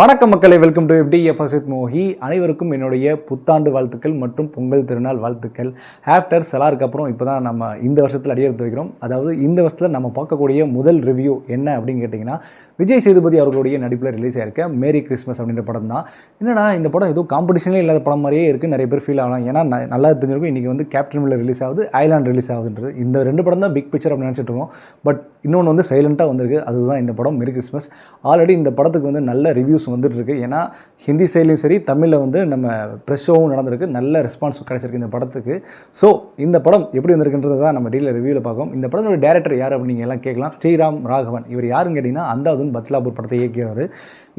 வணக்கம் மக்களை, welcome to FDFS with Mohi. அனைவருக்கும் என்னுடைய புத்தாண்டு வாழ்த்துக்கள் மற்றும் பொங்கல் திருநாள் வாழ்த்துக்கள். ஆஃப்டர் சலாருக்கு அப்புறம் இப்போ தான் நம்ம இந்த வருஷத்தில் அடியெடுத்து வைக்கிறோம். அதாவது இந்த வருஷத்தில் நம்ம பார்க்கக்கூடிய முதல் ரிவ்யூ என்ன அப்படின்னு கேட்டிங்கன்னா, விஜய் சேதுபதி அவர்களுடைய நடிப்பில் ரிலீஸ் ஆயிருக்க மேரி கிறிஸ்மஸ் அப்படின்ற படம் தான். என்னடா இந்த படம் எதுவும் காம்படிஷனே இல்லாத படம் மாதிரியே இருக்குது, நிறைய பேர் ஃபீல் ஆகலாம். ஏன்னா நல்லா தெரிஞ்சிருக்கும், இன்றைக்கி வந்து கேப்டன் மில்லர் ரிலீஸ் ஆகுது, ஐலாண்ட் ரிலீஸ் ஆகுதுன்றது. இந்த ரெண்டு படம் தான் பிக் பிக்சர் அப்படின்னு நினச்சிட்டு இருக்கோம். பட் இன்னொன்று வந்து சைலண்ட்டாக வந்திருக்கு, அதுதான் இந்த படம் மேரி கிறிஸ்மஸ். ஆல்ரெடி இந்த படத்துக்கு வந்து நல்ல ரிவ்யூஸ் வந்துட்டு இருக்கு. ஏன்னா ஹிந்தி சைட்லையும் சரி, தமிழில் வந்து நம்ம ப்ரெஸ் ஷோவும் நடந்திருக்கு, நல்ல ரெஸ்பான்ஸ் கிடைச்சிருக்கு இந்த படத்துக்கு. ஸோ இந்த படம் எப்படி வந்திருக்குன்றது தான் நம்ம டீலில் ரிவ்யூவில் பார்க்கும். இந்த படத்தோட டேரக்டர் யார் அப்படின்னு நீங்கள் எல்லாம் கேட்கலாம். ஸ்ரீராம் ராகவன். இவர் யாருன்னு கேட்டிங்கன்னா, அந்தாதுன் பத்லாபூர் படத்தை இயக்கியவர்.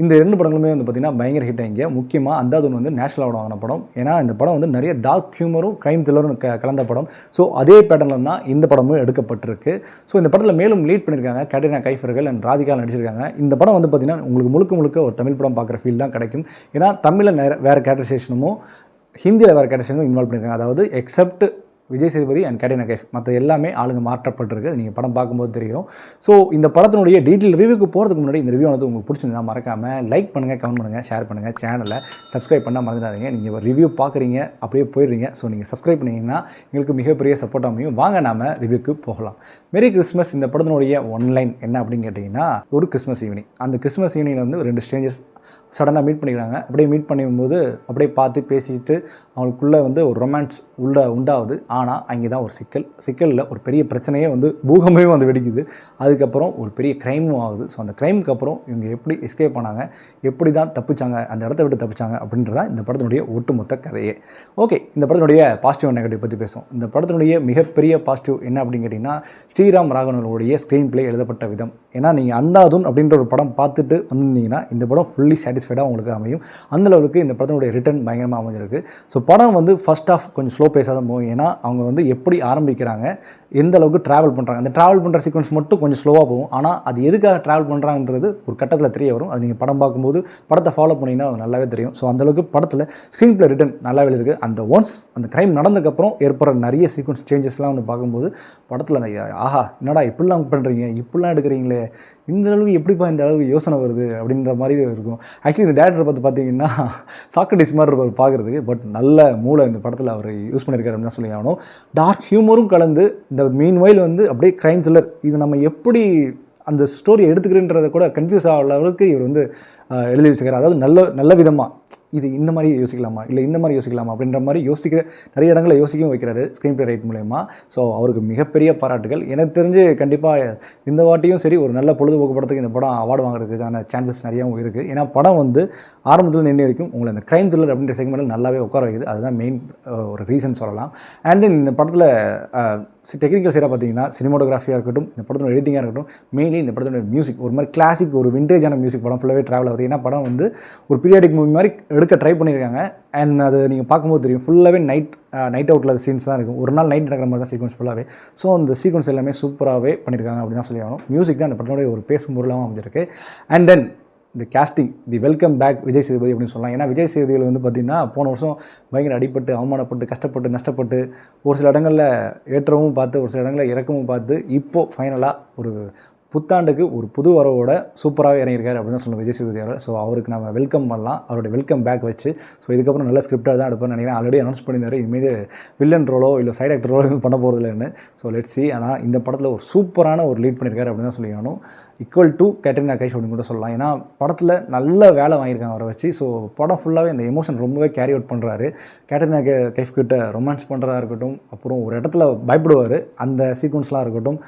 இந்த ரெண்டு படங்களுமே வந்து பார்த்திங்கன்னா பயங்கர ஹிட் ஆகிங்க. முக்கியமாக அந்தாதுன் வந்து நேஷனல் அவார்டு வாங்கின படம். ஏன்னா இந்த படம் வந்து நிறைய டார்க் ஹியூமரும் க்ரைம் த்ரில்லரும் கலந்த படம். ஸோ அதே பேட்டர்னில் தான் இந்த படமும் எடுக்கப்பட்டிருக்கு. ஸோ இந்த படத்தில் மேலும் லீட் பண்ணியிருக்காங்க கேட்ரினா கைஃப் அவர்கள் அண்ட் ராதிகா நடிச்சிருக்காங்க. இந்த படம் வந்து பார்த்திங்கன்னா உங்களுக்கு முழுக்க ஒரு தமிழ் படம் பார்க்குற ஃபீல் தான் கிடைக்கும். ஏன்னா தமிழில் வேறு கேரக்டரைசேஷனும் ஹிந்தியில் வேறு கேரக்டரைசேஷனும் இன்வால்வ் பண்ணியிருக்காங்க. அதாவது accept Vijay Sethupathi and Katrina Kaif, மற்ற எல்லாமே ஆளுங்க மாற்றப்பட்டிருக்கு. நீங்கள் படம் பார்க்கும்போது தெரியும். ஸோ இந்த படத்தினுடைய டீட்டெயில் ரிவ்யூக்கு போகிறதுக்கு முன்னாடி இந்த ரிவ்யூ வந்து உங்களுக்கு பிடிச்சிருந்தா மறக்காமல் லைக் பண்ணுங்கள், கமெண்ட் பண்ணுங்கள், ஷேர் பண்ணுங்கள், சேனலை சப்ஸ்கிரைப் பண்ணால் மறந்துடாதீங்க. நீங்கள் ரிவ்யூ பார்க்குறீங்க, அப்படியே போயிடுறீங்க. ஸோ நீங்கள் சப்ஸ்கிரைப் பண்ணிங்கன்னா எங்களுக்கு மிகப்பெரிய சப்போர்ட் அமையும். வாங்க நாம ரிவ்யூக்கு போகலாம். மேரி கிறிஸ்மஸ் இந்த படத்தினுடைய ஒன்லைன் என்ன அப்படின்னு கேட்டிங்கன்னா, ஒரு கிறிஸ்மஸ் ஈவினிங். அந்த கிறிஸ்மஸ் ஈவினிங்கில் வந்து ரெண்டு ஸ்ட்ரேஞ்சர்ஸ் சடனாக மீட் பண்ணிக்கிறாங்க. அப்படியே மீட் பண்ணும்போது அப்படியே பார்த்து பேசிட்டு அவங்களுக்குள்ளே வந்து ஒரு ரொமான்ஸ் உண்டாகுது. ஆனால் அங்கே தான் ஒரு சிக்கலில் ஒரு பெரிய பிரச்சனையே வந்து பூகமே வந்து வெடிக்குது. அதுக்கப்புறம் ஒரு பெரிய க்ரைமும் ஆகுது. ஸோ அந்த க்ரைமுக்கு அப்புறம் இவங்க எப்படி எஸ்கேப் பண்ணாங்க, எப்படி தான் தப்பிச்சாங்க, அந்த இடத்த விட்டு தப்பிச்சாங்க அப்படின்றதான் இந்த படத்தினுடைய ஒட்டுமொத்த கதையே. ஓகே, இந்த படத்தினுடைய பாசிட்டிவ் அண்ட் நெகட்டிவ் பற்றி பேசுவோம். இந்த படத்தினுடைய மிகப்பெரிய பாசிட்டிவ் என்ன அப்படின்னு கேட்டிங்கன்னா, ஸ்ரீராம் ராகவனுடைய ஸ்க்ரீன் பிளே எழுதப்பட்ட விதம். ஏன்னா நீங்கள் அந்தாதுன் அப்படின்ற ஒரு படம் பார்த்துட்டு வந்திருந்தீங்கன்னா இந்த படம் ஃபுல்லி சாட்டிஸ்ஃபைடாக உங்களுக்கு அமையும். அந்தளவுக்கு இந்த படத்தினுடைய ரிட்டர்ன் பயங்கரமாக அமைஞ்சிருக்கு. ஸோ படம் வந்து ஃபஸ்ட் ஆஃப் கொஞ்சம் ஸ்லோ பேஸாக தான் போகும். ஏன்னா அவங்க வந்து எப்படி ஆரம்பிக்கிறாங்க, எந்த அளவுக்கு ட்ராவல் பண்ணுறாங்க, அந்த ட்ராவல் பண்ணுற சீக்வன்ஸ் மட்டும் கொஞ்சம் ஸ்லோவாக போகும். ஆனால் அது எதுக்காக ட்ராவல் பண்ணுறாங்கன்றது ஒரு கட்டத்தில் தெரிய வரும். அது நீங்கள் படம் பார்க்கும்போது படத்தை ஃபாலோ பண்ணிங்கன்னா அது நல்லாவே தெரியும். ஸோ அந்தளவுக்கு படத்தில் ஸ்க்ரீன் பிளே ரிட்டர்ன் நல்லாவே இருக்குது. அந்த க்ரைம் நடந்ததுக்கப்புறம் ஏற்படுற நிறைய சீக்வன்ஸ் சேஞ்சஸ்லாம் வந்து பார்க்கும்போது படத்தில் ஆஹா என்னடா இப்படிலாம் பண்ணுறீங்க, இப்படிலாம் எடுக்கிறீங்களே, இந்த அளவுக்கு எப்படிப்பா இந்த அளவுக்கு யோசனை வருது அப்படின்ற மாதிரி இருக்கும். ஆக்சுவலி இந்த டேரக்டரை பார்த்து பார்த்தீங்கன்னா சாக்ரட்டிஸ் மாதிரி இருப்பார் பார்க்குறதுக்கு. பட் நல்ல மூளை இந்த படத்தில் அவர் யூஸ் பண்ணியிருக்காரு அப்படின்னு தான் சொல்லி ஆகணும். டார்க் ஹியூமரும் கலந்து இந்த மீன்வைல் வந்து அப்படியே க்ரைம் த்ரில்லர், இது நம்ம எப்படி அந்த ஸ்டோரியை எடுத்துக்கிறேன்றதை கூட கன்ஃபியூஸ் ஆகிற அளவுக்கு இவர் வந்து எழுதி வச்சுக்கிறார். அதாவது நல்ல விதமாக இது இந்த மாதிரி யோசிக்கலாமா, இல்லை இந்த மாதிரி யோசிக்கலாமா அப்படின்ற மாதிரி யோசிக்கிற நிறைய இடங்களில் யோசிக்கவும் வைக்கிறாரு ஸ்க்ரீன் பிளே ரைட் மூலயமா. ஸோ அவருக்கு மிகப்பெரிய பாராட்டுகள். எனக்கு தெரிஞ்சு கண்டிப்பாக இந்த வாட்டியும் சரி ஒரு நல்ல பொழுதுபோக்கு படத்துக்கு இந்த படம் அவார்டு வாங்குறதுக்கான சான்சஸ் நிறையாவும் இருக்குது. ஏன்னா படம் வந்து ஆரம்பத்தில் நின்று வரைக்கும் உங்களை அந்த க்ரைம் த்ரில்லர் அப்படின்ற செக்மெண்ட்டில் நல்லாவே உட்கார வைக்குது. அதுதான் மெயின் ஒரு ரீசன் சொல்லலாம். அண்ட் தென் இந்த படத்தில் டெக்னிக்கல் சைடாக பார்த்தீங்கன்னா சினிமோட்டோகிராஃபியாக இருக்கட்டும், இந்த படத்தோட எடிட்டிங்காக இருக்கட்டும், மெயின்லி இந்த படத்தோட மியூசிக் ஒரு மாதிரி கிளாசிக், ஒரு விண்டேஜான மியூசிக். படம் ஃபுல்லாகவே ட்ராவல் ஆகுது. ஏன்னா படம் வந்து ஒரு பீரியாடிக் மூவி மாதிரி எடுக்க ட்ரை பண்ணியிருக்காங்க. அண்ட் அது நீங்கள் பார்க்கும்போது தெரியும், ஃபுல்லாகவே நைட் அவுட்டில் சீன்ஸ் தான் இருக்கும். ஒரு நாள் நைட் நடக்கிற மாதிரி தான் சீக்வன்ஸ் ஃபுல்லாகவே. ஸோ அந்த சீக்வன்ஸ் எல்லாமே சூப்பராகவே பண்ணியிருக்காங்க அப்படின்னு தான் சொல்லி ஆகணும். மியூசிக் தான் அந்த படத்தோடைய ஒரு பேசும் பொருளாகவும் அமைஞ்சிருக்கு. அண்ட் தென் இந்த கேஸ்டிங், தி வெல்கம் பேக் விஜய் சேதுபதி அப்படின்னு சொல்லலாம். ஏன்னா விஜய் சேதுபதி வந்து பார்த்திங்கன்னா போன வருஷம் பயங்கர அடிப்பட்டு, அவமானப்பட்டு, கஷ்டப்பட்டு, நஷ்டப்பட்டு, ஒரு சில இடங்களில் ஏற்றவும் பார்த்து, ஒரு சில இடங்களில் இறக்கவும் பார்த்து, இப்போது ஃபைனலாக ஒரு புத்தாண்டுக்கு ஒரு புது வரவோட சூப்பராகவே இறங்கியிருக்காரு அப்படின்னு தான் சொல்லணும் விஜய் சேதுபதி அவர். ஸோ அவருக்கு நம்ம வெல்கம் பண்ணலாம், அவருடைய வெல்கம் பேக் வச்சு. ஸோ இதுக்கப்புறம் நல்ல ஸ்கிரிப்டாக தான் எடுப்பேன்னு நினைக்கிறேன். ஆல்ரெடி அனௌன்ஸ் பண்ணியிருந்தாரு இனிமேல் வில்லன் ரோலோ இல்லை சைட் ஆக்டர் ரோலோ பண்ண போகிறதில்லன்னு. So let's see. ஆனால் இந்த படத்தில் ஒரு சூப்பரான ஒரு லீட் பண்ணியிருக்காரு அப்படின்னு தான் சொல்லிக்கணும். ஈக்குவல் டு கேட்ரினா கைஃப் அப்படின்னு கூட சொல்லலாம். ஏன்னா படத்தில் நல்ல வேலை வாங்கியிருக்காங்க அவரை வச்சு. ஸோ படம் ஃபுல்லாகவே அந்த எமோஷன் ரொம்பவே கேரி அவுட் பண்ணுறாரு. கேட்ரினா கைஃப் கிட்ட ரொமான்ஸ் பண்ணுறதா இருக்கட்டும், அப்புறம் ஒரு இடத்துல பயப்படுவார், அந்த சீக்வன்ஸ்லாம் இருக்கட்டும்,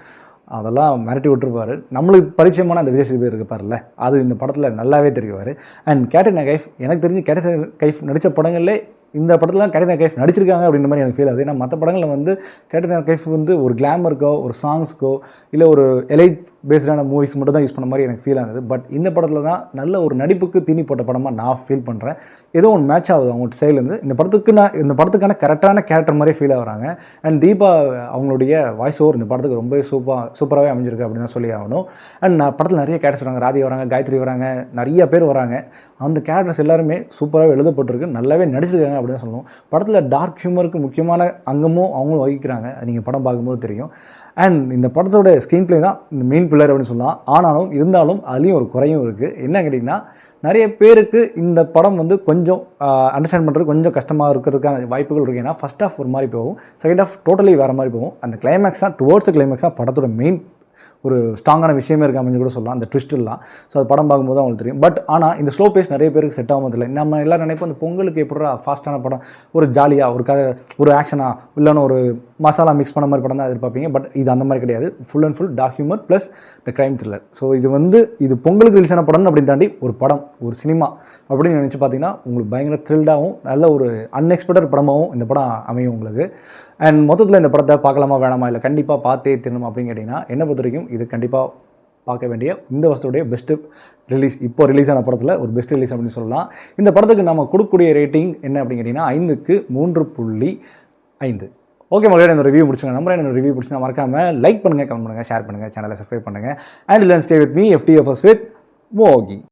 அதெல்லாம் மிரட்டி விட்டுருப்பார். நம்மளுக்கு பரிச்சயமான அந்த விஜய் சேதுபதி இருப்பார்ல, அது இந்த படத்தில் நல்லாவே தெரிவார். அண்ட் கேட்ரினா கைஃப், எனக்கு தெரிஞ்சு கேட்ரினா கைஃப் நடித்த படங்களே இந்த படத்தில் தான் கேட்ரினா கைஃப் நடிச்சிருக்காங்க அப்படின்ற மாதிரி எனக்கு ஃபீல் ஆகுது. ஏன்னா மற்ற படங்களில் வந்து கேட்ரினா கைஃப் வந்து ஒரு கிளாமருக்கோ, ஒரு சாங்ஸ்க்கோ, இல்லை ஒரு எலைட் பேஸ்டான மூவிஸ் மட்டும் தான் யூஸ் பண்ண மாதிரி எனக்கு ஃபீல் ஆகுது. பட் இந்த படத்தில் தான் நல்ல ஒரு நடிப்புக்கு தீனி போட்ட படமாக நான் ஃபீல் பண்ணுறேன். ஏதோ ஒன்று மேட்ச் ஆகுது அவங்க சைட்லேருந்து. இந்த படத்துக்கான கரெக்டான கேரக்டர் மாதிரியே ஃபீல் ஆகுறாங்க. அண்ட் தீபா அவங்களுடைய வாய்ஸ் ஓவர் இந்த படத்துக்கு ரொம்ப சூப்பராகவே அமைஞ்சிருக்கு அப்படின்னு தான் சொல்லி ஆகணும். அண்ட் படத்தில் நிறைய கேரக்டர்ஸ் வராங்க, ராதி வராங்க, காயத்ரி வராங்க, நிறைய பேர் வராங்க. அந்த கேரக்டர்ஸ் எல்லாருமே சூப்பராகவே எழுதப்பட்டிருக்கு, நல்லாவே நடிச்சிருக்காங்க அப்படின்னு சொல்லணும். படத்தில் டார்க் ஹியூமருக்கு முக்கியமான அங்கமும் அவங்களும் வகிக்கிறாங்க. அது நீங்கள் படம் பார்க்கும்போது தெரியும். அண்ட் இந்த படத்தோட ஸ்க்ரீன் ப்ளே தான் இந்த மெயின் பில்லர் அப்படின்னு சொல்லலாம். ஆனாலும் இருந்தாலும் அதுலேயும் ஒரு குறையும் இருக்குது. என்ன கேட்டிங்கன்னா, நிறைய பேருக்கு இந்த படம் வந்து கொஞ்சம் அண்டர்ஸ்டாண்ட் பண்ணுறது கொஞ்சம் கஷ்டமாக இருக்கிறதுக்கான வாய்ப்புகள் இருக்குது. ஏன்னா ஃபஸ்ட் ஹாஃப் ஒரு மாதிரி போகும், செகண்ட் ஹாஃப் டோட்டலி வேறு மாதிரி போகும். அந்த கிளைமேக்ஸ் தான் டுவோர்ட்ஸ் கிளைமேக்ஸ் தான் படத்தோட மெயின் ஒரு ஸ்ட்ராங்கான விஷயமே இருக்காமல் கூட சொல்லலாம், அந்த ட்விஸ்ட்லாம். ஸோ அது படம் பார்க்கும்போது அவங்களுக்கு தெரியும். பட் ஆனால் இந்த ஸ்லோ பேஸ் நிறைய பேருக்கு செட் ஆகாமல் இல்லை. நம்ம எல்லோரும் நினைப்போம் அந்த பொங்கலுக்கு எப்படா ஃபாஸ்ட்டான படம், ஒரு ஜாலியாக ஒரு கதை, ஒரு ஆக்ஷனாக இல்லைன்னா ஒரு மசாலா மிக்ஸ் பண்ண மாதிரி படம் தான் எதிர்பார்ப்பீங்க. பட் இது அந்த மாதிரி கிடையாது. Full and full dark humour plus the crime thriller. So இது பொங்கலுக்கு ரிலீஸ் ஆன படம் அப்படின்னு தாண்டி ஒரு படம், ஒரு சினிமா அப்படின்னு நினச்சி பார்த்தீங்கன்னா உங்களுக்கு பயங்கர த்ரில்டாகவும் நல்ல ஒரு அன்எக்ஸ்பெக்டட் படமாகவும் இந்த படம் அமையும் உங்களுக்கு. அண்ட் மொத்தத்தில் இந்த படத்தை பார்க்கலாமா வேணாமா, இல்லை கண்டிப்பாக பார்த்தே திரும்பணும் அப்படின்னு கேட்டிங்கன்னா, என்னை பொறுத்த வரைக்கும் இது கண்டிப்பாக பார்க்க வேண்டிய இந்த வருஷத்துடைய பெஸ்ட்டு ரிலீஸ், இப்போ ரிலீஸ் ஆன படத்தில் ஒரு பெஸ்ட் ரிலீஸ் அப்படின்னு சொல்லலாம். இந்த படத்துக்கு நம்ம கொடுக்கக்கூடிய ரேட்டிங் என்ன அப்படின்னு கேட்டிங்கன்னா 5க்கு 3.5. ஓகே மகளே, இந்த ரிவ்யூ முடிச்சுங்க. நம்பர் என்ன ரிவ்யூ பிடிச்சினா மறக்காமல் லைக் பண்ணுங்கள், கமெண்ட் பண்ணுங்கள், ஷேர் பண்ணுங்கள், சேனலை சப்ஸ்கிரைப் பண்ணுங்கள். And let's stay with me FTFS with மோகி.